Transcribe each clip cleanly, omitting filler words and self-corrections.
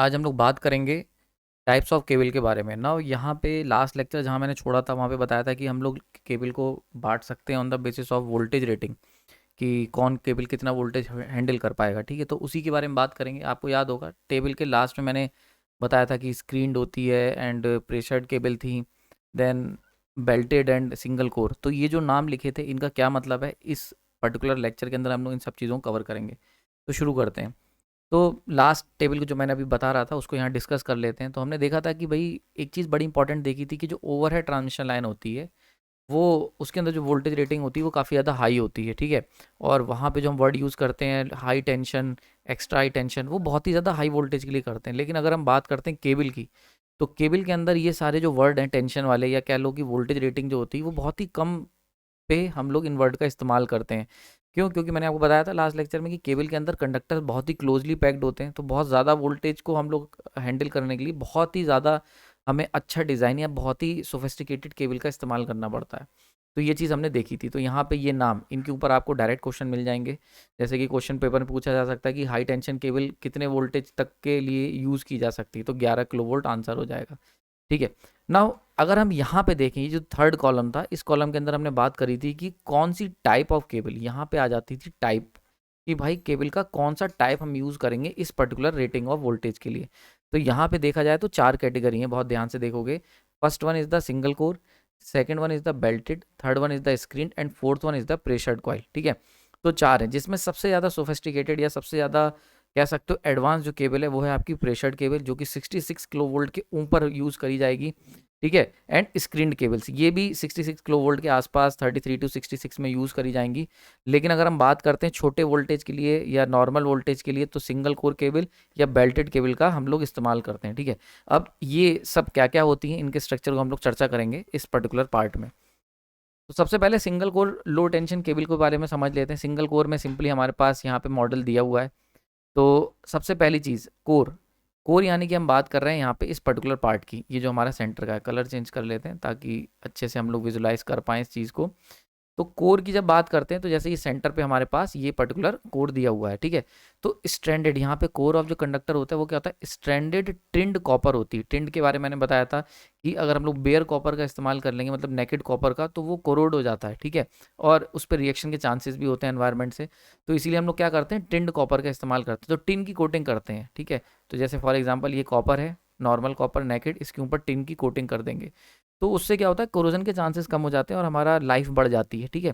आज हम लोग बात करेंगे टाइप्स ऑफ केबल के बारे में ना। यहाँ पे लास्ट लेक्चर जहाँ मैंने छोड़ा था वहाँ पे बताया था कि हम लोग केबल को बांट सकते हैं on the basis of voltage rating, कि कौन केबल कितना वोल्टेज हैंडल कर पाएगा। ठीक है, तो उसी के बारे में बात करेंगे। आपको याद होगा टेबल के लास्ट में मैंने बताया था कि स्क्रीन्ड होती है एंड प्रेशर्ड केबल थी, then belted and single core. तो ये जो नाम लिखे थे इनका क्या मतलब है, इस पर्टिकुलर लेक्चर के अंदर हम लोग इन सब चीज़ों को कवर करेंगे। तो शुरू करते हैं। तो लास्ट टेबल को जो मैंने अभी बता रहा था उसको यहाँ डिस्कस कर लेते हैं। तो हमने देखा था कि भाई एक चीज़ बड़ी इंपॉर्टेंट देखी थी कि जो ओवरहेड ट्रांसमिशन लाइन होती है वो उसके अंदर जो वोल्टेज रेटिंग होती है वो काफ़ी ज़्यादा हाई होती है। ठीक है, और वहाँ पे जो हम वर्ड यूज़ करते हैं high tension, extra high tension, वो बहुत ही ज़्यादा हाई वोल्टेज के लिए करते हैं। लेकिन अगर हम बात करते हैं केबल की, तो केबल के अंदर ये सारे जो वर्ड हैं टेंशन वाले, या कह लो कि वोल्टेज रेटिंग जो होती है वो बहुत ही कम पे हम लोग इन वर्ड का इस्तेमाल करते हैं। क्यों? क्योंकि मैंने आपको बताया था लास्ट लेक्चर में कि केबल के अंदर कंडक्टर बहुत ही क्लोजली पैक्ड होते हैं, तो बहुत ज़्यादा वोल्टेज को हम लोग हैंडल करने के लिए बहुत ही ज़्यादा हमें अच्छा डिज़ाइन या बहुत ही सोफिस्टिकेटेड केबल का इस्तेमाल करना पड़ता है। तो ये चीज़ हमने देखी थी। तो यहाँ पे ये नाम, इनके ऊपर आपको डायरेक्ट क्वेश्चन मिल जाएंगे। जैसे कि क्वेश्चन पेपर में पूछा जा सकता है कि हाई टेंशन केबल कितने वोल्टेज तक के लिए यूज़ की जा सकती है, तो 11 किलो वोल्ट आंसर हो जाएगा। ठीक है, नाउ अगर हम यहाँ पे देखें, ये जो थर्ड कॉलम था, इस कॉलम के अंदर हमने बात करी थी कि कौन सी टाइप ऑफ केबल, यहाँ पे आ जाती थी टाइप, कि भाई केबल का कौन सा टाइप हम यूज़ करेंगे इस पर्टिकुलर रेटिंग ऑफ वोल्टेज के लिए। तो यहाँ पे देखा जाए तो चार कैटेगरी हैं, बहुत ध्यान से देखोगे। First one is the single core, second one is the belted, third one is the screen and fourth one is the pressured coil. ठीक है, तो चार है, जिसमें सबसे ज़्यादा सोफिस्टिकेटेड या सबसे ज़्यादा कह सकते हो एडवांस जो केबल है वो है आपकी प्रेशर्ड केबल, जो कि 66 किलो वोल्ट के ऊपर यूज़ करी जाएगी। ठीक है, एंड स्क्रीन्ड केबल्स ये भी 66 किलो वोल्ट के आसपास 33 टू 66 में यूज़ करी जाएंगी। लेकिन अगर हम बात करते हैं छोटे वोल्टेज के लिए या नॉर्मल वोल्टेज के लिए, तो सिंगल कोर केबल या बेल्टेड केबल का हम लोग इस्तेमाल करते हैं। ठीक है, अब ये सब क्या क्या होती हैं, इनके स्ट्रक्चर को हम लोग चर्चा करेंगे इस पर्टिकुलर पार्ट में। तो सबसे पहले सिंगल कोर लो टेंशन केबल के बारे में समझ लेते हैं। सिंगल कोर में सिंपली हमारे पास यहाँ पे मॉडल दिया हुआ है। तो सबसे पहली चीज़ कोर, कोर यानी कि हम बात कर रहे हैं यहाँ पे इस पर्टिकुलर पार्ट की, ये जो हमारा सेंटर का है। कलर चेंज कर लेते हैं ताकि अच्छे से हम लोग विजुलाइज कर पाएँ इस चीज़ को। तो कोर की जब बात करते हैं तो जैसे ये सेंटर पे हमारे पास ये पर्टिकुलर कोर दिया हुआ है। ठीक है, तो स्ट्रैंडेड, यहाँ पे कोर ऑफ जो कंडक्टर होता है वो क्या होता है, स्ट्रैंडेड टिंड कॉपर होती है। टिंड के बारे में मैंने बताया था कि अगर हम लोग बेयर कॉपर का इस्तेमाल कर लेंगे, मतलब नेकेड कॉपर का, तो वो कोरोड हो जाता है। ठीक है, और उस पर रिएक्शन के चांसेस भी होते हैं एनवायरनमेंट से। तो इसीलिए हम लोग क्या करते हैं, टिंड कॉपर का इस्तेमाल करते हैं, तो टिन की कोटिंग करते हैं। ठीक है, तो जैसे फॉर एग्जाम्पल ये कॉपर है, नॉर्मल कॉपर नेकेड, इसके ऊपर टिन की कोटिंग कर देंगे। तो उससे क्या होता है, कोरोजन के चांसेस कम हो जाते हैं और हमारा लाइफ बढ़ जाती है। ठीक है,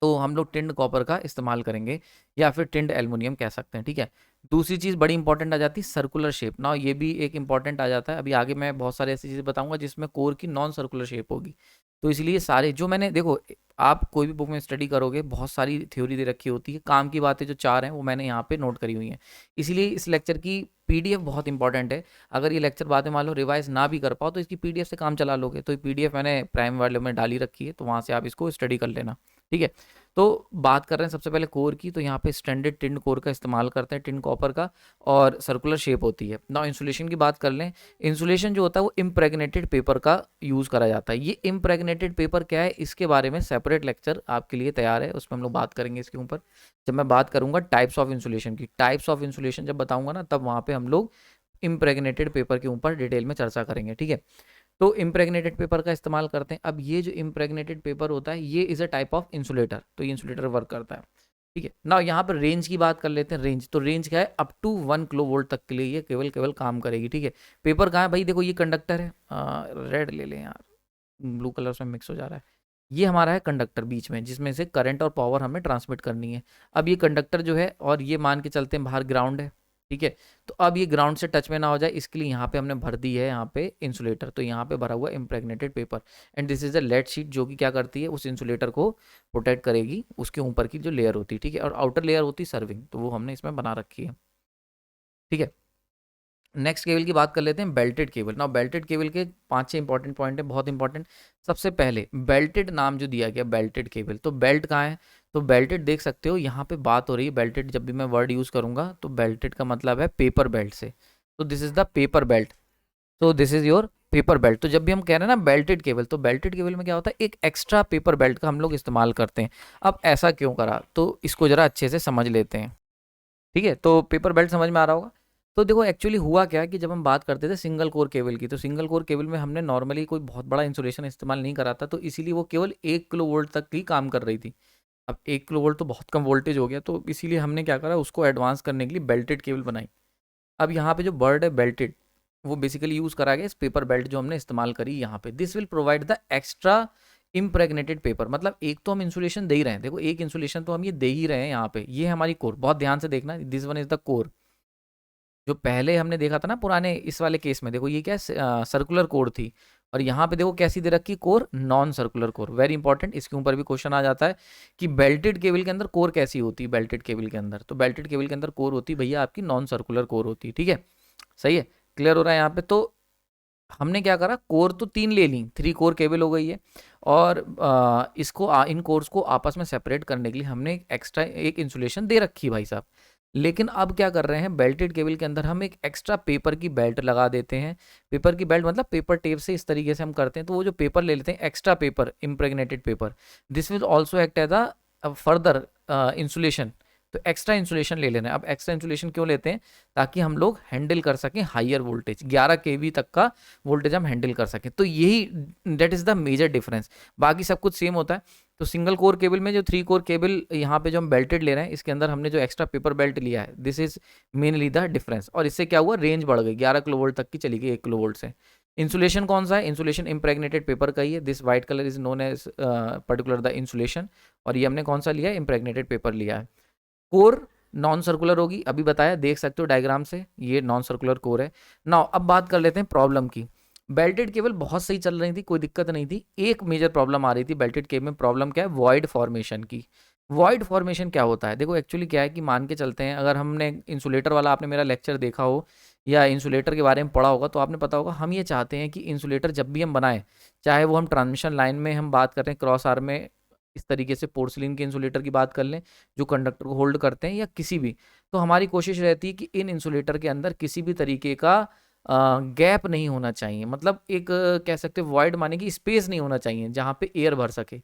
तो हम लोग टिंड कॉपर का इस्तेमाल करेंगे या फिर टिंड एल्युमिनियम कह सकते हैं। ठीक है, दूसरी चीज़ बड़ी इंपॉर्टेंट आ जाती है सर्कुलर शेप ना, ये भी एक इंपॉर्टेंट आ जाता है। अभी आगे मैं बहुत सारी ऐसी चीज़ें बताऊंगा जिसमें कोर की नॉन सर्कुलर शेप होगी। तो इसलिए सारे जो मैंने देखो, आप कोई भी बुक में स्टडी करोगे बहुत सारी थ्योरी दे रखी होती है, काम की बातें जो चार हैं वो मैंने यहाँ पे नोट करी हुई हैं। इसीलिए इस लेक्चर की पीडीएफ बहुत इंपॉर्टेंट है। अगर ये लेक्चर बाद में मान लो रिवाइज ना भी कर पाओ तो इसकी पीडीएफ से काम चला लोगे। तो ये पीडीएफ मैंने प्राइम वाले में डाली रखी है, तो वहाँ से आप इसको स्टडी कर लेना। ठीक है, तो बात कर रहे हैं सबसे पहले कोर की, तो यहाँ पे स्टैंडर्ड टिंड कोर का इस्तेमाल करते हैं, टिंड कॉपर का, और सर्कुलर शेप होती है ना। इंसुलेशन की बात कर लें, इंसुलेशन जो होता है वो इम्प्रेगनेटेड पेपर का यूज़ करा जाता है। ये इम्प्रेगनेटेड पेपर क्या है, इसके बारे में सेपरेट लेक्चर आपके लिए तैयार है, उसमें हम लोग बात करेंगे इसके ऊपर। जब मैं बात करूंगा टाइप्स ऑफ इंसुलेशन की, टाइप्स ऑफ इंसुलेशन जब बताऊंगा ना, तब वहाँ पे हम लोग इम्प्रेगनेटेड पेपर के ऊपर डिटेल में चर्चा करेंगे। ठीक है, तो इम्प्रेगनेटेड पेपर का इस्तेमाल करते हैं। अब ये जो इम्प्रेगनेटेड पेपर होता है ये is a type of insulator, तो ये इंसुलेटर वर्क करता है। ठीक है ना, यहाँ पर रेंज की बात कर लेते हैं। रेंज, तो रेंज क्या है, अप टू 1 किलो वोल्ट तक के लिए ये केवल केवल काम करेगी। ठीक है, पेपर कहाँ है भाई, देखो ये कंडक्टर है, रेड ले लें यार, ब्लू कलर में मिक्स हो जा रहा है। ये हमारा है कंडक्टर बीच में, जिसमें से करंट और पावर हमें ट्रांसमिट करनी है। अब ये कंडक्टर जो है, और ये मान के चलते हैं बाहर ग्राउंड है। ठीक है, तो अब ये ग्राउंड से टच में ना हो जाए इसके लिए यहाँ पे हमने भर दी है यहाँ पे इंसुलेटर, तो यहाँ पे भरा हुआ impregnated paper, and this is a lead sheet, जो कि क्या करती है, उस इंसुलेटर को प्रोटेक्ट करेगी, उसके ऊपर की जो लेयर होती है। ठीक है, और आउटर लेयर होती है सर्विंग, तो वो हमने इसमें बना रखी है। ठीक है, नेक्स्ट केबल की बात कर लेते हैं, बेल्टेड केबल ना। बेल्टेड केबल के 5-6 इंपॉर्टेंट पॉइंट है, बहुत इंपॉर्टेंट। सबसे पहले बेल्टेड नाम जो दिया गया बेल्टेड केबल, तो बेल्ट कहाँ है, तो बेल्टेड देख सकते हो यहाँ पे बात हो रही है बेल्टेड। जब भी मैं वर्ड यूज करूंगा तो बेल्टेड का मतलब है पेपर बेल्ट से, तो this is the paper belt, तो this is your paper belt. तो जब भी हम कह रहे हैं ना बेल्टेड केबल, तो बेल्टेड केबल में क्या होता है, एक एक्स्ट्रा पेपर बेल्ट का हम लोग इस्तेमाल करते हैं। अब ऐसा क्यों करा, तो इसको जरा अच्छे से समझ लेते हैं। ठीक है, तो पेपर बेल्ट समझ में आ रहा होगा। तो देखो एक्चुअली हुआ क्या है कि जब हम बात करते थे सिंगल कोर केबल की, तो सिंगल कोर केबल में हमने नॉर्मली कोई बहुत बड़ा इंसुलेशन इस्तेमाल नहीं करा था, तो इसीलिए वो केवल 1 किलो वोल्ट तक ही काम कर रही थी। अब 1 किलो वोल्ट तो बहुत कम वोल्टेज हो गया, तो इसीलिए हमने क्या करा, उसको एडवांस करने के लिए बेल्टेड केबल बनाई। अब यहाँ पे जो वर्ड है बेल्टेड, वो बेसिकली यूज करा गया इस पेपर बेल्ट जो हमने इस्तेमाल करी यहाँ पे। This will provide the extra impregnated paper, मतलब एक तो हम इंसुलेशन दे ही रहे हैं, देखो एक इंसुलेशन तो हम ये दे ही रहे हैं यहाँ पे, ये हमारी कोर, बहुत ध्यान से देखना, this one is the core. जो पहले हमने देखा था ना पुराने इस वाले केस में, देखो ये क्या है, सर्कुलर कोर थी, और यहाँ पे देखो कैसी दे रखी, core non circular core. Very important, इसके ऊपर भी क्वेश्चन आ जाता है कि बेल्टेड केबल के अंदर कोर कैसी होती है। बेल्टेड केबल के अंदर, तो बेल्टेड केबल के अंदर कोर होती है भैया आपकी नॉन सर्कुलर कोर होती है, ठीक है, सही है, क्लियर हो रहा है यहाँ पे। तो हमने क्या करा, कोर तो 3 ले ली, 3 कोर केबल हो गई है, और इन कोर्स को आपस में सेपरेट करने के लिए हमने एक्स्ट्रा एक इंसुलेशन दे रखी भाई साहब। लेकिन अब क्या कर रहे हैं, बेल्टेड केबल के अंदर हम एक एक्स्ट्रा पेपर की बेल्ट लगा देते हैं। पेपर की बेल्ट मतलब पेपर टेप से इस तरीके से हम करते हैं, तो वो जो पेपर ले लेते हैं extra paper, impregnated paper, this will also act as a further insulation. तो एक्स्ट्रा इंसुलेशन ले लेना है। अब एक्स्ट्रा इंसुलेशन क्यों लेते हैं, ताकि हम लोग हैंडल कर सकें हाइयर वोल्टेज, 11 केवी तक का वोल्टेज हम हैंडल कर सकें। तो यही that is the major difference, बाकी सब कुछ सेम होता है। तो सिंगल कोर केबल में जो 3 कोर केबल यहाँ पे जो हम बेल्टेड ले रहे हैं, इसके अंदर हमने जो एक्स्ट्रा पेपर बेल्ट लिया है, this is mainly the difference. और इससे क्या हुआ, रेंज बढ़ गई, 11 किलो वोल्ट तक की चली गई 1 किलो वोल्ट से। इंसुलेशन कौन सा है, इंसुलेशन इम्प्रेग्नेटेड पेपर का ही है, this white colour is known as particular the insulation. और ये हमने कौन सा लिया है, इम्प्रेग्नेटेड पेपर लिया है। कोर नॉन सर्कुलर होगी, अभी बताया, देख सकते हो डायग्राम से, ये नॉन सर्कुलर कोर है। नाउ अब बात कर लेते हैं प्रॉब्लम की। बेल्टेड केबल बहुत सही चल रही थी, कोई दिक्कत नहीं थी। एक मेजर प्रॉब्लम आ रही थी बेल्टेड केबल में, प्रॉब्लम क्या है, वॉइड फॉर्मेशन की। वॉइड फॉर्मेशन क्या होता है, देखो एक्चुअली क्या है कि मान के चलते हैं, अगर हमने इंसुलेटर वाला आपने मेरा लेक्चर देखा हो या इंसुलेटर के बारे में पढ़ा होगा, तो आपने पता होगा हम ये चाहते हैं कि इंसुलेटर जब भी हम बनाएं, चाहे वो हम ट्रांसमिशन लाइन में हम बात कर रहे हैं, क्रॉस आर्म में इस तरीके से पोर्सिलिन के इंसुलेटर की बात कर लें जो कंडक्टर को होल्ड करते हैं, या किसी भी, तो हमारी कोशिश रहती है कि इन इंसुलेटर के अंदर किसी भी तरीके का गैप नहीं होना चाहिए, मतलब एक कह सकते हैं वॉइड माने कि स्पेस नहीं होना चाहिए जहाँ पे एयर भर सके।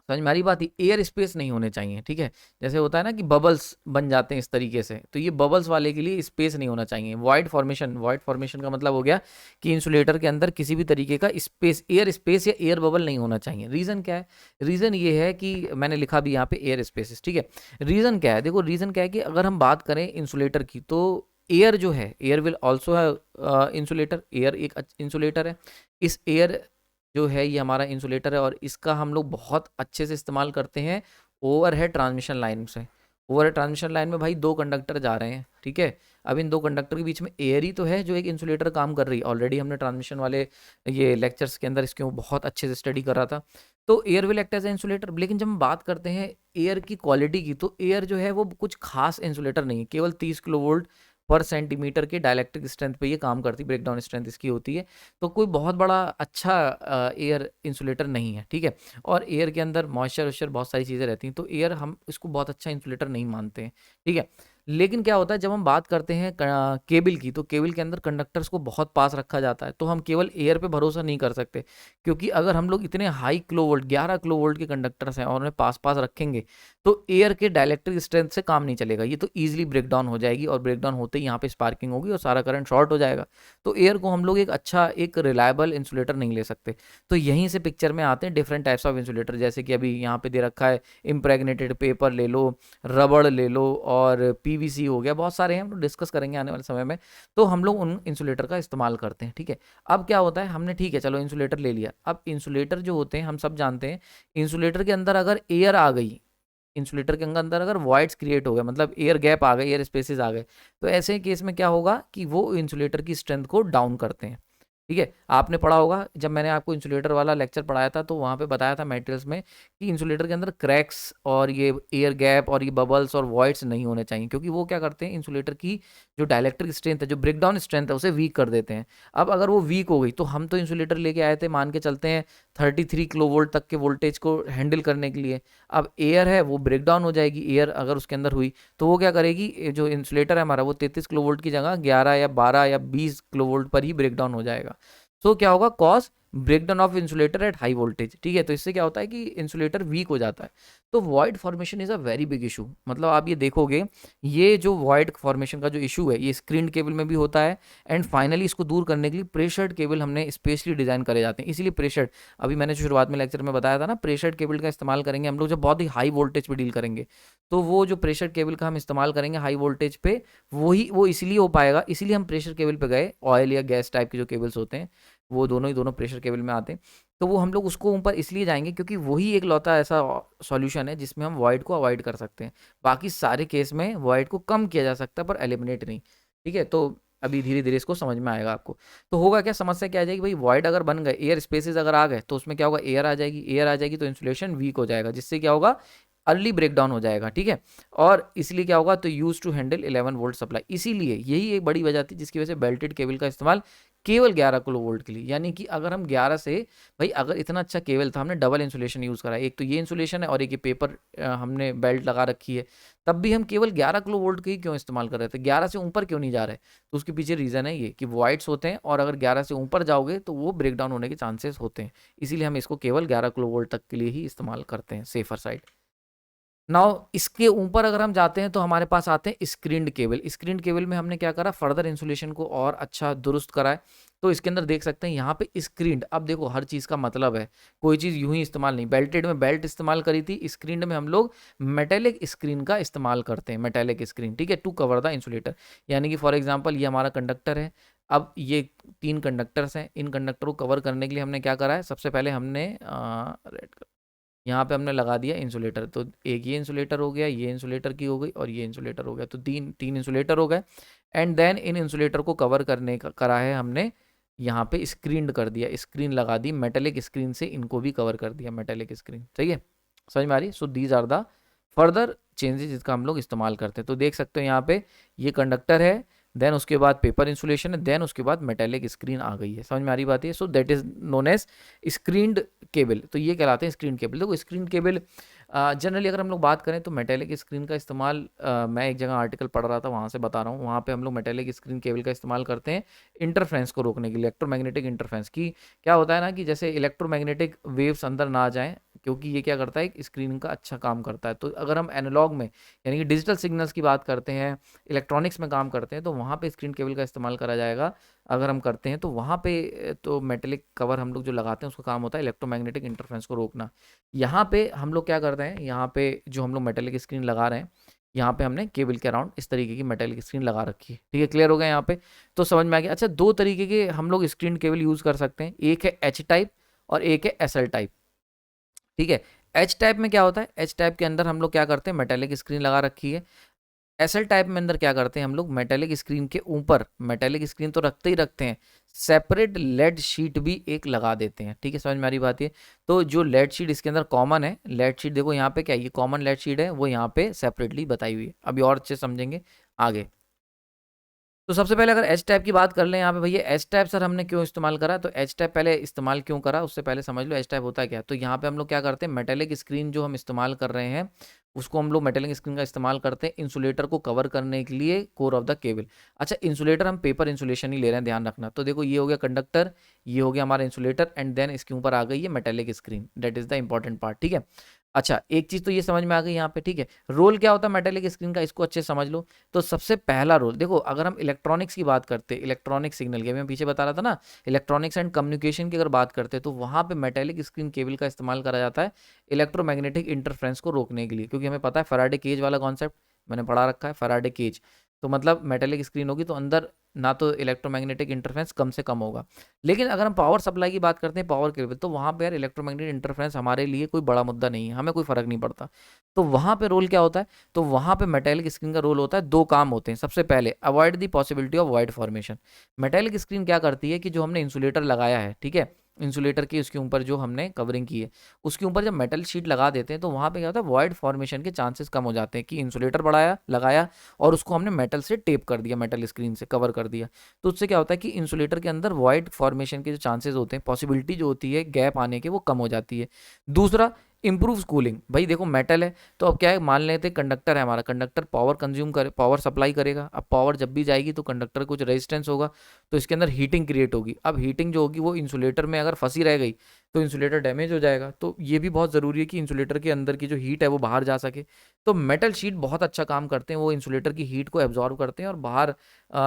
समझ में आ रही बात, एयर स्पेस नहीं होने चाहिए, ठीक है। जैसे होता है ना कि बबल्स बन जाते हैं इस तरीके से, तो ये बबल्स वाले के लिए स्पेस नहीं होना चाहिए। वॉइड फॉर्मेशन, वॉइड फॉर्मेशन का मतलब हो गया कि इंसुलेटर के अंदर किसी भी तरीके का स्पेस, एयर स्पेस या एयर बबल नहीं होना चाहिए। रीज़न क्या है, रीज़न ये है कि मैंने लिखा भी यहाँ पे एयर स्पेसिस, ठीक है। रीज़न क्या है, देखो रीज़न क्या है कि अगर हम बात करें इंसुलेटर की, तो एयर जो है, एयर विल ऑल्सो है इंसुलेटर, एयर एक इंसुलेटर है। इस एयर जो है ये हमारा इंसुलेटर है, और इसका हम लोग बहुत अच्छे से इस्तेमाल करते हैं ओवरहेड ट्रांसमिशन लाइन से। ओवरहेड ट्रांसमिशन लाइन में भाई 2 कंडक्टर जा रहे हैं, ठीक है। अब इन 2 कंडक्टर के बीच में एयर ही तो है जो एक इंसुलेटर काम कर रही है। ऑलरेडी हमने ट्रांसमिशन वाले ये लेक्चर्स के अंदर इसके बहुत अच्छे से स्टडी कर रहा था। तो air will act as a insulator. लेकिन जब हम बात करते हैं एयर की क्वालिटी की, तो एयर जो है वो कुछ खास इंसुलेटर नहीं है, केवल 30 किलो वोल्ट पर सेंटीमीटर के डायलैक्ट्रिक स्ट्रेंथ पे ये काम करती है, ब्रेकडाउन स्ट्रेंथ इसकी होती है। तो कोई बहुत बड़ा अच्छा एयर इंसुलेटर नहीं है, ठीक है। और एयर के अंदर मॉइस्चर वॉइस्चर बहुत सारी चीज़ें रहती हैं, तो एयर हम इसको बहुत अच्छा इंसुलेटर नहीं मानते हैं, ठीक है। लेकिन क्या होता है जब हम बात करते हैं केबल की, तो केबल के अंदर कंडक्टर्स को बहुत पास रखा जाता है, तो हम केवल एयर पे भरोसा नहीं कर सकते, क्योंकि अगर हम लोग इतने high kilo volt 11 kilo volt के कंडक्टर्स हैं और उन्हें पास पास रखेंगे, तो एयर के डायलैक्ट्रिक स्ट्रेंथ से काम नहीं चलेगा, ये तो ईजिली ब्रेकडाउन हो जाएगी, और ब्रेकडाउन होते ही यहाँ पे स्पार्किंग होगी और सारा करंट शॉर्ट हो जाएगा। तो एयर को हम लोग एक अच्छा, एक रिलायबल इंसुलेटर नहीं ले सकते। तो यहीं से पिक्चर में आते हैं डिफरेंट टाइप्स ऑफ इंसुलेटर, जैसे कि अभी यहाँ पे दे रखा है इम्प्रेग्नेटेड पेपर ले लो, रबड़ ले लो, और पीवीसी हो गया, बहुत सारे हैं, हम लोग डिस्कस करेंगे आने वाले समय में। तो हम लोग उन इंसुलेटर का इस्तेमाल करते हैं, ठीक है। अब क्या होता है, हमने ठीक है चलो इंसुलेटर ले लिया, अब इंसुलेटर जो होते हैं हम सब जानते हैं, इंसुलेटर के अंदर अगर एयर आ गई, इंसुलेटर के अंदर अगर वॉइड्स क्रिएट हो गए, मतलब एयर गैप आ गए, एयर स्पेसेस आ गए, तो ऐसे केस में क्या होगा कि वो इंसुलेटर की स्ट्रेंथ को डाउन करते हैं, ठीक है। आपने पढ़ा होगा, जब मैंने आपको इंसुलेटर वाला लेक्चर पढ़ाया था, तो वहाँ पे बताया था मटेरियल्स में कि इंसुलेटर के अंदर क्रैक्स और ये एयर गैप और ये बबल्स और वॉइड्स नहीं होने चाहिए, क्योंकि वो क्या करते हैं, इंसुलेटर की जो डायलैक्ट्रिक स्ट्रेंथ है, जो ब्रेकडाउन स्ट्रेंथ है, उसे वीक कर देते हैं। अब अगर वो वीक हो गई, तो हम तो इंसुलेटर लेके आए थे, मान के चलते हैं 33 किलो वोल्ट तक के वोल्टेज को हैंडल करने के लिए। अब एयर है वो ब्रेकडाउन हो जाएगी, एयर अगर उसके अंदर हुई, तो वो क्या करेगी, जो इंसुलेटर है हमारा, वो 33 किलो वोल्ट की जगह 11 या 12 या 20 किलो वोल्ट पर ही ब्रेकडाउन हो जाएगा। तो क्या होगा, cause breakdown of insulator at high voltage, ठीक है। तो इससे क्या होता है कि इंसुलेटर वीक हो जाता है। तो void formation is a very big issue, मतलब आप ये देखोगे ये जो वॉइड फॉर्मेशन का जो इशू है ये स्क्रीन केबल में भी होता है। एंड फाइनली इसको दूर करने के लिए प्रेशर्ड केबल हमने स्पेशली डिज़ाइन करे जाते हैं। इसीलिए प्रेशर्ड, अभी मैंने जो शुरुआत में लेक्चर में बताया था ना, प्रेशर्ड केबल का इस्तेमाल करेंगे हम लोग जब बहुत ही हाई वोल्टेज पे डील करेंगे। तो वो जो प्रेशर केबल का हम इस्तेमाल करेंगे हाई वोल्टेज पे, वो इसलिए हो पाएगा, इसीलिए हम प्रेशर केबल पे गए। ऑयल या गैस टाइप के जो केबल्स होते हैं वो दोनों ही दोनों प्रेशर केबल में आते हैं। तो वो हम लोग उसको ऊपर इसलिए जाएंगे क्योंकि वही एक लौता ऐसा सॉल्यूशन है जिसमें हम वॉइड को अवॉइड कर सकते हैं। बाकी सारे केस में वॉइड को कम किया जा सकता है पर एलिमिनेट नहीं, ठीक है। तो अभी धीरे धीरे इसको समझ में आएगा आपको। तो होगा क्या, समस्या क्या आ जाएगी भाई, वॉइड अगर बन गए, एयर स्पेसेस अगर आ गए तो उसमें क्या होगा, एयर आ जाएगी। एयर आ जाएगी तो इंसुलेशन वीक हो जाएगा, जिससे क्या होगा, अर्ली ब्रेकडाउन हो जाएगा, ठीक है। और इसलिए क्या होगा, तो use to handle 11 volt supply. इसीलिए यही एक बड़ी वजह थी जिसकी वजह से बेल्टेड केबल का इस्तेमाल केवल 11 किलो वोल्ट के लिए, यानी कि अगर हम 11 से, भाई अगर इतना अच्छा केबल था, हमने डबल इंसुलेशन यूज़ करा है, एक तो ये इंसुलेशन है और एक ये पेपर हमने बेल्ट लगा रखी है, तब भी हम केवल 11 किलो वोल्ट के ही क्यों इस्तेमाल कर रहे थे, 11 से ऊपर क्यों नहीं जा रहे। तो उसके पीछे रीज़न है ये कि वॉइड्स होते हैं और अगर 11 से ऊपर जाओगे तो वो ब्रेकडाउन होने के चांसेस होते हैं। इसीलिए हम इसको केवल 11 किलो वोल्ट तक के लिए ही इस्तेमाल करते हैं, सेफर साइड। नाउ इसके ऊपर अगर हम जाते हैं तो हमारे पास आते हैं स्क्रीन्ड केबल। स्क्रीन्ड केबल में हमने क्या करा, फर्दर इंसुलेशन को और अच्छा दुरुस्त करा है। तो इसके अंदर देख सकते हैं यहाँ पे स्क्रीन्ड, अब देखो हर चीज़ का मतलब है, कोई चीज़ यूं ही इस्तेमाल नहीं। बेल्टेड में बेल्ट इस्तेमाल करी थी, स्क्रीन्ड में हम लोग मेटेलिक स्क्रीन का इस्तेमाल करते हैं, मेटेलिक स्क्रीन, ठीक है, टू कवर द इंसुलेटर। यानी कि फॉर एग्जाम्पल ये हमारा कंडक्टर है, अब ये 3 कंडक्टर्स हैं, इन कंडक्टर को कवर करने के लिए हमने क्या करा है, सबसे पहले हमने यहाँ पे हमने लगा दिया इंसुलेटर। तो एक ये इंसुलेटर हो गया, ये इंसुलेटर की हो गई और ये इंसुलेटर हो गया, तो तीन इंसुलेटर हो गए। एंड देन इन इंसुलेटर को कवर करने का करा है हमने, यहाँ पे स्क्रीन कर दिया, स्क्रीन लगा दी मेटेलिक स्क्रीन से, इनको भी कवर कर दिया मेटेलिक स्क्रीन, सही है, समझ में आ रही। So these are the further changes जिसका हम लोग इस्तेमाल करते हैं। तो देख सकते हो यहाँ पे ये कंडक्टर है, देन उसके बाद पेपर इंसुलेशन है, देन उसके बाद मेटेलिक स्क्रीन आ गई है, समझ में आ रही बात है। So that is known as screened cable. तो ये कहलाते हैं स्क्रीन केबल। देखो स्क्रीन केबल जनरली अगर हम लोग बात करें तो मेटेलिक स्क्रीन का इस्तेमाल, मैं एक जगह आर्टिकल पढ़ रहा था वहाँ से बता रहा हूँ, वहाँ पे हम लोग मेटेलिक स्क्रीन केबल का इस्तेमाल करते हैं इंटरफ्रेंस को रोकने के लिए, इलेक्ट्रोमैग्नेटिक इंटरफ्रेंस की। क्या होता है ना कि जैसे इलेक्ट्रोमैग्नेटिक वेव्स अंदर ना जाएँ, क्योंकि ये क्या करता है, स्क्रीन का अच्छा काम करता है। तो अगर हम एनालॉग में यानी कि डिजिटल सिग्नल्स की बात करते हैं, इलेक्ट्रॉनिक्स में काम करते हैं, तो वहाँ पे स्क्रीन केबल का इस्तेमाल करा जाएगा। अगर हम करते हैं तो वहाँ पे तो मेटेलिक कवर हम लोग जो लगाते हैं उसका काम होता है इलेक्ट्रोमैग्नेटिक इंटरफ्रेंस को रोकना। यहाँ पे हम लोग क्या करते हैं, यहाँ पे जो हम लोग मेटेलिक स्क्रीन लगा रहे हैं, यहाँ पे हमने केबल के अराउंड इस तरीके की मेटेलिक स्क्रीन लगा रखी है, ठीक है, क्लियर हो गया यहाँ पे। तो समझ में आ गया। अच्छा, 2 तरीके के हम लोग स्क्रीन केबल यूज़ कर सकते हैं, एक है एच टाइप और एक है एसएल टाइप, ठीक है। एच टाइप में क्या होता है, एच टाइप के अंदर हम लोग क्या करते हैं, मेटेलिक स्क्रीन लगा रखी है। एसएल टाइप में अंदर क्या करते हैं हम लोग, मेटेलिक स्क्रीन के ऊपर, मेटेलिक स्क्रीन तो रखते ही रखते हैं, सेपरेट लेड शीट भी एक लगा देते हैं, ठीक है, समझ में आ रही बात है। तो जो लेड शीट इसके अंदर कॉमन है, लेड शीट देखो यहाँ पे क्या है, ये कॉमन लेड शीट है, वो यहाँ पे सेपरेटली बताई हुई है, अभी और अच्छे समझेंगे आगे। तो सबसे पहले अगर एच टाइप की बात कर लें यहाँ पे, भैया एच टाइप सर हमने क्यों इस्तेमाल करा, तो एच टाइप पहले इस्तेमाल क्यों करा उससे पहले समझ लो एच टाइप होता है क्या। तो यहाँ पे हम लोग क्या करते हैं, मेटेलिक स्क्रीन जो हम इस्तेमाल कर रहे हैं उसको हम लोग मेटेलिक स्क्रीन का इस्तेमाल करते हैं इंसुलेटर को कवर करने के लिए, कोर ऑफ द केबल। अच्छा, इंसुलेटर हम पेपर इंसुलेशन ही ले रहे हैं, ध्यान रखना। तो देखो ये हो गया कंडक्टर, ये हो गया हमारा इंसुलेटर, एंड देन इसके ऊपर आ गई है metallic screen, that is the important part, ठीक है। अच्छा, एक चीज़ तो ये समझ में आ गई यहाँ पे, ठीक है। रोल क्या होता है मेटेलिक स्क्रीन का, इसको अच्छे से समझ लो। तो सबसे पहला रोल देखो, अगर हम इलेक्ट्रॉनिक्स की बात करते हैं, इलेक्ट्रॉनिक सिग्नल की, मैं पीछे बता रहा था ना, इलेक्ट्रॉनिक्स एंड कम्युनिकेशन की अगर बात करते हैं तो वहाँ पे मेटेलिक स्क्रीन केबल का इस्तेमाल करा जाता है इलेक्ट्रोमैग्नेटिक इंटरफ्रेंस को रोकने के लिए, क्योंकि हमें पता है फैराडे केज वाला कॉन्सेप्ट मैंने पढ़ा रखा है, फैराडे केज। तो मतलब मेटेलिक स्क्रीन होगी तो अंदर ना तो इलेक्ट्रोमैग्नेटिक इंटरफ्रेंस कम से कम होगा। लेकिन अगर हम पावर सप्लाई की बात करते हैं, पावर केबल, तो वहाँ पे यार इलेक्ट्रोमैग्नेटिक इंटरफ्रेंस हमारे लिए कोई बड़ा मुद्दा नहीं है, हमें कोई फर्क नहीं पड़ता। तो वहाँ पे रोल क्या होता है, तो वहाँ पे मेटेलिक स्क्रीन का रोल होता है, 2 काम होते हैं। सबसे पहले avoid the possibility of void formation. Metallic screen क्या करती है कि जो हमने इंसुलेटर लगाया है, ठीक है, इंसुलेटर की उसके ऊपर जो हमने कवरिंग की है उसके ऊपर जब मेटल शीट लगा देते हैं तो वहाँ पे क्या होता है, वॉइड फॉर्मेशन के चांसेस कम हो जाते हैं कि इंसुलेटर बढ़ाया लगाया और उसको हमने मेटल से टेप कर दिया, मेटल स्क्रीन से कवर कर दिया। तो उससे क्या होता है कि इंसुलेटर के अंदर वॉइड फॉर्मेशन के जो चांसेस होते हैं, पॉसिबिलिटी जो होती है गैप आने के, वो कम हो जाती है। दूसरा, इम्प्रूव कूलिंग, भाई देखो मेटल है तो अब क्या है, मान लेते हैं कंडक्टर है हमारा, कंडक्टर पावर कंज्यूम करे, पावर सप्लाई करेगा। अब पावर जब भी जाएगी तो कंडक्टर कुछ रेजिस्टेंस होगा, तो इसके अंदर हीटिंग क्रिएट होगी। अब हीटिंग जो होगी वो इंसुलेटर में अगर फंसी रह गई तो इंसुलेटर डैमेज हो जाएगा। तो ये भी बहुत ज़रूरी है कि इंसुलेटर के अंदर की जो हीट है वो बाहर जा सके। तो मेटल शीट बहुत अच्छा काम करते हैं, वो इंसुलेटर की हीट को एब्जॉर्व करते हैं और बाहर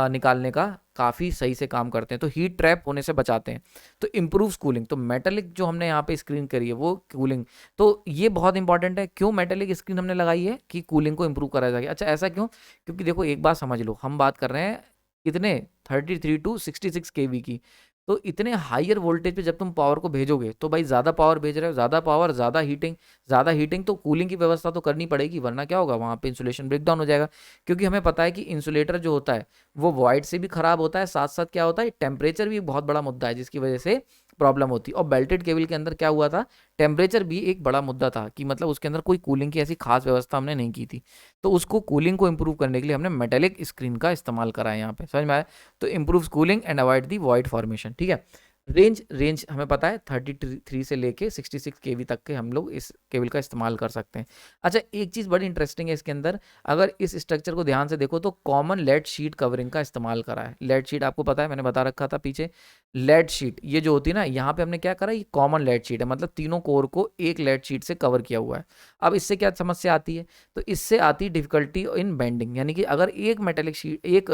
निकालने का काफ़ी सही से काम करते हैं, तो हीट ट्रैप होने से बचाते हैं। तो इम्प्रूव कूलिंग, तो मेटेलिक जो हमने यहाँ पे स्क्रीन करी है वो कूलिंग, तो ये बहुत इंपॉर्टेंट है। क्यों मेटेलिक स्क्रीन हमने लगाई है? कि कूलिंग को इम्प्रूव करा जाएगा। अच्छा ऐसा क्यों? क्योंकि देखो एक बात समझ लो, हम बात कर रहे हैं कितने 33 टू 66 केवी की, तो इतने हायर वोल्टेज पे जब तुम पावर को भेजोगे तो भाई ज़्यादा पावर भेज रहे हो, ज़्यादा पावर ज़्यादा हीटिंग, तो कूलिंग की व्यवस्था तो करनी पड़ेगी, वरना क्या होगा, वहाँ पे इंसुलेशन ब्रेकडाउन हो जाएगा। क्योंकि हमें पता है कि इंसुलेटर जो होता है वो वॉइड से भी खराब होता है, साथ साथ क्या होता है, टेम्परेचर भी एक बहुत बड़ा मुद्दा है जिसकी वजह से प्रॉब्लम होती है। और बेल्टेड केबल के अंदर क्या हुआ था, टेम्परेचर भी एक बड़ा मुद्दा था, कि मतलब उसके अंदर कोई कूलिंग की ऐसी खास व्यवस्था हमने नहीं की थी। तो उसको कूलिंग को इंप्रूव करने के लिए हमने मेटेलिक स्क्रीन का इस्तेमाल करा है यहाँ पे, समझ में आया? तो improve cooling and avoid the void formation, ठीक है। रेंज हमें पता है 33 से लेके 66 केवी तक के हम लोग इस केबल का इस्तेमाल कर सकते हैं। अच्छा एक चीज़ बड़ी इंटरेस्टिंग है इसके अंदर, अगर इस स्ट्रक्चर को ध्यान से देखो तो कॉमन लेड शीट कवरिंग का इस्तेमाल करा है। लेड शीट आपको पता है, मैंने बता रखा था पीछे, लेड शीट ये जो होती है ना, यहाँ पे हमने क्या करा, ये कॉमन लेड शीट है, मतलब तीनों कोर को एक लेड शीट से कवर किया हुआ है। अब इससे क्या समस्या आती है, तो इससे आती है डिफिकल्टी इन बेंडिंग, यानी कि अगर एक मेटेलिक शीट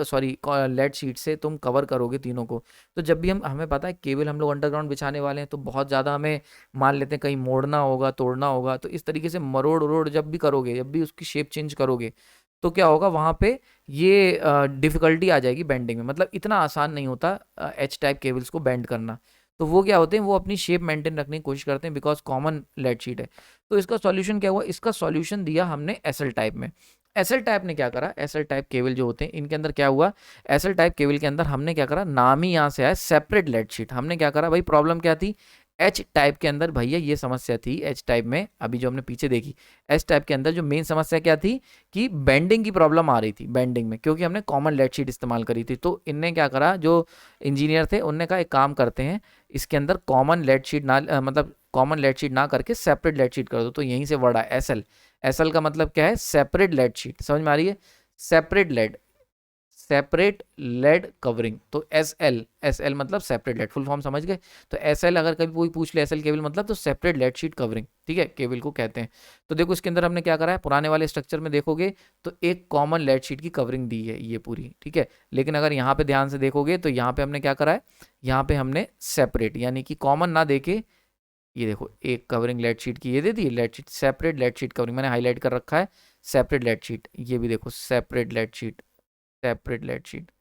लेड शीट से तुम कवर करोगे तीनों को, तो जब भी हमें पता है केबल हम लोग अंडरग्राउंड बिछाने वाले हैं, तो बहुत ज़्यादा हमें मान लेते हैं कहीं मोड़ना होगा, तोड़ना होगा, तो इस तरीके से मरोड़ उरोड़ जब भी करोगे, जब भी उसकी शेप चेंज करोगे, तो क्या होगा वहाँ पे, ये डिफ़िकल्टी आ जाएगी बेंडिंग में। मतलब इतना आसान नहीं होता एच टाइप केबल्स को बेंड करना। तो वो क्या होते हैं, वो अपनी शेप मेंटेन रखने की कोशिश करते हैं, बिकॉज कॉमन लेड शीट है। तो इसका सॉल्यूशन क्या हुआ, इसका सॉल्यूशन दिया हमने एसएल टाइप में। एसएल टाइप ने क्या करा, एसएल टाइप केबल जो होते हैं इनके अंदर क्या हुआ, एसएल टाइप केबल के अंदर हमने क्या करा, नाम ही यहाँ से आया सेपरेट लेड शीट। हमने क्या करा भाई, प्रॉब्लम क्या थी, एच टाइप के अंदर भैया ये समस्या थी, एच टाइप में अभी जो हमने पीछे देखी, एच टाइप के अंदर जो मेन समस्या क्या थी, कि बेंडिंग की प्रॉब्लम आ रही थी बेंडिंग में, क्योंकि हमने कॉमन लेड शीट इस्तेमाल करी थी। तो इनने क्या करा, जो इंजीनियर थे उनने कहा एक काम करते हैं, इसके अंदर कॉमन लेड शीट ना मतलब कॉमन लेड शीट ना करके सेपरेट लेड शीट कर दो। तो यहीं से वर्ड आया एसएल। एसएल का मतलब क्या है, सेपरेट लेड शीट, समझ में आ रही है, सेपरेट लेड कवरिंग। तो एसएल मतलब सेपरेट लेड, फुल फॉर्म समझ गए। तो एसएल अगर कभी कोई पूछ ले एसएल केबल मतलब, तो सेपरेट लेड शीट कवरिंग, ठीक है, केबल को कहते हैं। तो देखो इसके अंदर हमने क्या करा है, पुराने वाले स्ट्रक्चर में देखोगे तो एक कॉमन लेड शीट की कवरिंग दी है ये पूरी, ठीक है। लेकिन अगर यहाँ पे ध्यान से देखोगे तो यहाँ पे हमने क्या करा है, यहाँ पे हमने सेपरेट यानी कि कॉमन ना देके, ये देखो एक कवरिंग लेड शीट की ये दे दी, lead sheet separate lead sheet covering मैंने हाईलाइट कर रखा है, सेपरेट लेड शीट, ये भी देखो separate lead sheet, separate lead sheet,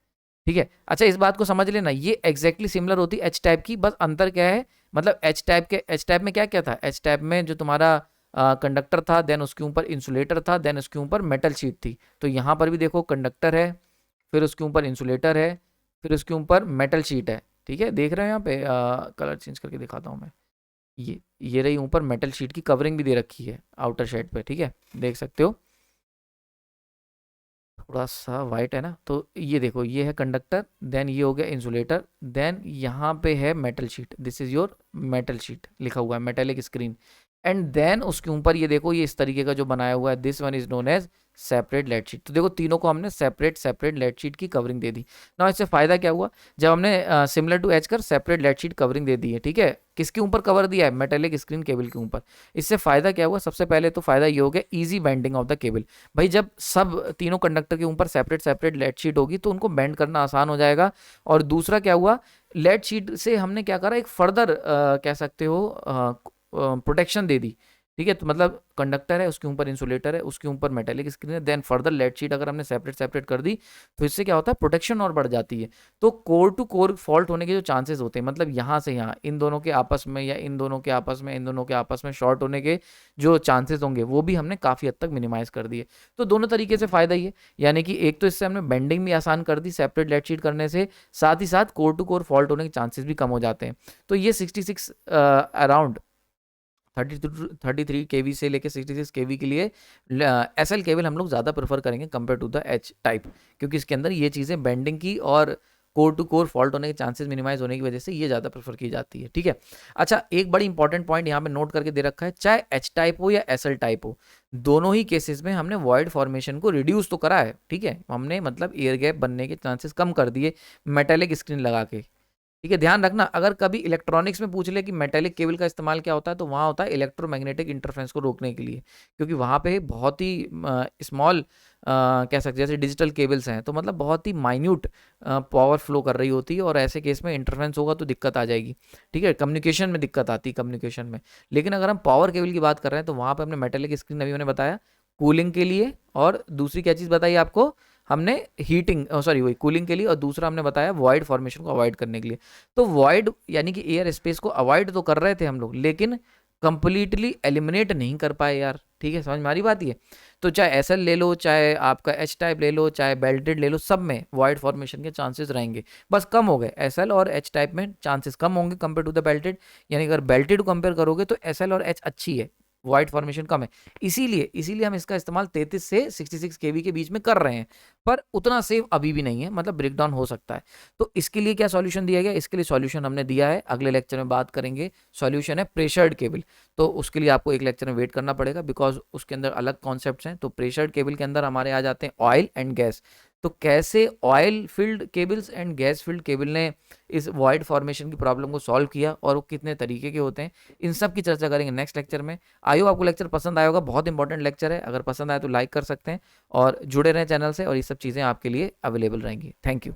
ठीक है। अच्छा इस बात को समझ लेना, ये एग्जैक्टली सिमिलर होती है एच टाइप की, बस अंतर क्या है, मतलब एच टाइप में क्या क्या था, एच टाइप में जो तुम्हारा कंडक्टर था, देन उसके ऊपर इंसुलेटर था, देन उसके ऊपर मेटल शीट थी। तो यहाँ पर भी देखो कंडक्टर है, फिर उसके ऊपर इंसुलेटर है, फिर उसके ऊपर मेटल शीट है, ठीक है। देख रहे हो यहाँ पे, कलर चेंज करके दिखाता हूँ मैं, ये रही ऊपर मेटल शीट की कवरिंग भी दे रखी है आउटर शेड पे, ठीक है, देख सकते हो, थोड़ा सा वाइट है ना। तो ये देखो ये है कंडक्टर, देन ये हो गया इंसुलेटर, देन यहाँ पे है metal sheet, this is your metal sheet लिखा हुआ है, मेटेलिक स्क्रीन, एंड देन उसके ऊपर ये देखो ये इस तरीके का जो बनाया हुआ है, this one is known as separate lead sheet. तो देखो तीनों को हमने सेपरेट लेड शीट की कवरिंग दे दी ना। इससे फायदा क्या हुआ, जब हमने सिमिलर टू एच कर सेपरेट लेड शीट कवरिंग दे दी है, ठीक है, किसके ऊपर कवर दिया है, मेटेलिक स्क्रीन केबल के ऊपर। इससे फायदा क्या हुआ, सबसे पहले तो फायदा ये हो गया easy bending of the cable. भाई जब सब तीनों कंडक्टर के ऊपर सेपरेट लेड शीट होगी तो उनको बेंड करना आसान हो जाएगा। और दूसरा क्या हुआ, लेड शीट से हमने क्या करा, एक फर्दर कह सकते हो प्रोटेक्शन दे दी, ठीक है। तो मतलब कंडक्टर है, उसके ऊपर इंसुलेटर है, उसके ऊपर मेटेलिक स्क्रीन है, देन फर्दर लेड शीट अगर हमने सेपरेट कर दी तो इससे क्या होता है, प्रोटेक्शन और बढ़ जाती है। तो कोर टू कोर फॉल्ट होने के जो चांसेस होते हैं, मतलब यहाँ से यहाँ इन दोनों के आपस में, या इन दोनों के आपस में, इन दोनों के आपस में शॉर्ट होने के जो चांसेस होंगे वो भी हमने काफ़ी हद तक मिनिमाइज कर दिए। तो दोनों तरीके से फायदा ही है, यानी कि एक तो इससे हमने बेंडिंग भी आसान कर दी सेपरेट लेड शीट करने से, साथ ही साथ कोर टू कोर फॉल्ट होने के चांसेस भी कम हो जाते हैं। तो ये 66 अराउंड 33 केवी से लेके 66 केवी के लिए एसएल केबल हम लोग ज़्यादा प्रेफर करेंगे compare to the H type, क्योंकि इसके अंदर ये चीज़ें बेंडिंग की और कोर टू कोर फॉल्ट होने के चांसेस मिनिमाइज होने की वजह से ये ज़्यादा प्रेफर की जाती है, ठीक है। अच्छा, एक बड़ी इंपॉर्टेंट पॉइंट यहाँ पे नोट करके दे रखा है, चाहे एच टाइप हो या एसएल टाइप हो, दोनों ही केसेस में हमने वॉइड फॉर्मेशन को रिड्यूस तो करा है, ठीक है, हमने मतलब एयर गैप बनने के चांसेस कम कर दिए मेटेलिक स्क्रीन लगा के, ठीक है। ध्यान रखना, अगर कभी इलेक्ट्रॉनिक्स में पूछ ले कि मेटेलिक केबल का इस्तेमाल क्या होता है, तो वहाँ होता है इलेक्ट्रोमैग्नेटिक इंटरफेरेंस को रोकने के लिए, क्योंकि वहाँ पे बहुत ही स्मॉल कह सकते जैसे डिजिटल केबल्स हैं, तो मतलब बहुत ही माइन्यूट पावर फ्लो कर रही होती है, और ऐसे केस में इंटरफेरेंस होगा तो दिक्कत आ जाएगी, ठीक है, कम्युनिकेशन में दिक्कत आती है कम्युनिकेशन में। लेकिन अगर हम पावर केबल की बात कर रहे हैं, तो वहाँ पर हमने मेटेलिक स्क्रीन अभी मैंने बताया कूलिंग के लिए, और दूसरी क्या चीज़ बताई आपको हमने, हीटिंग सॉरी वही कूलिंग के लिए, और दूसरा हमने बताया वॉइड फॉर्मेशन को अवॉइड करने के लिए। तो वॉइड यानी कि एयर स्पेस को अवॉइड तो कर रहे थे हम लोग, लेकिन कंप्लीटली एलिमिनेट नहीं कर पाए यार, ठीक है, समझ में आ रही बात ये। तो चाहे एसएल ले लो, चाहे आपका एच टाइप ले लो, चाहे बेल्टेड ले लो, सब में वॉइड फॉर्मेशन के चांसेस रहेंगे, बस कम हो गए। एसएल और एच टाइप में चांसेस कम होंगे कंपेयर टू द बेल्टेड, यानी अगर बेल्टेड को कंपेयर करोगे तो एसएल और एच अच्छी है, वाइड फॉर्मेशन कम है, इसीलिए हम इसका इस्तेमाल 33 से 66 केवी के बीच में कर रहे हैं, पर उतना सेफ अभी भी नहीं है, मतलब ब्रेकडाउन हो सकता है। तो इसके लिए क्या सॉल्यूशन दिया गया, इसके लिए सॉल्यूशन हमने दिया है, अगले लेक्चर में बात करेंगे। सॉल्यूशन है प्रेशर्ड केबल, तो उसके लिए आपको एक लेक्चर में वेट करना पड़ेगा, बिकॉज उसके अंदर अलग कॉन्सेप्ट्स हैं। तो प्रेशर्ड केबल के अंदर हमारे आ जाते हैं ऑयल एंड गैस, तो कैसे oil field cables and gas field cable ने इस वॉइड फॉर्मेशन की प्रॉब्लम को सॉल्व किया, और वो कितने तरीके के होते हैं, इन सब की चर्चा करेंगे नेक्स्ट लेक्चर में। आई होप आपको लेक्चर पसंद आया होगा, बहुत इंपॉर्टेंट लेक्चर है, अगर पसंद आए तो लाइक कर सकते हैं, और जुड़े रहें चैनल से, और ये सब चीज़ें आपके लिए अवेलेबल रहेंगी। Thank you.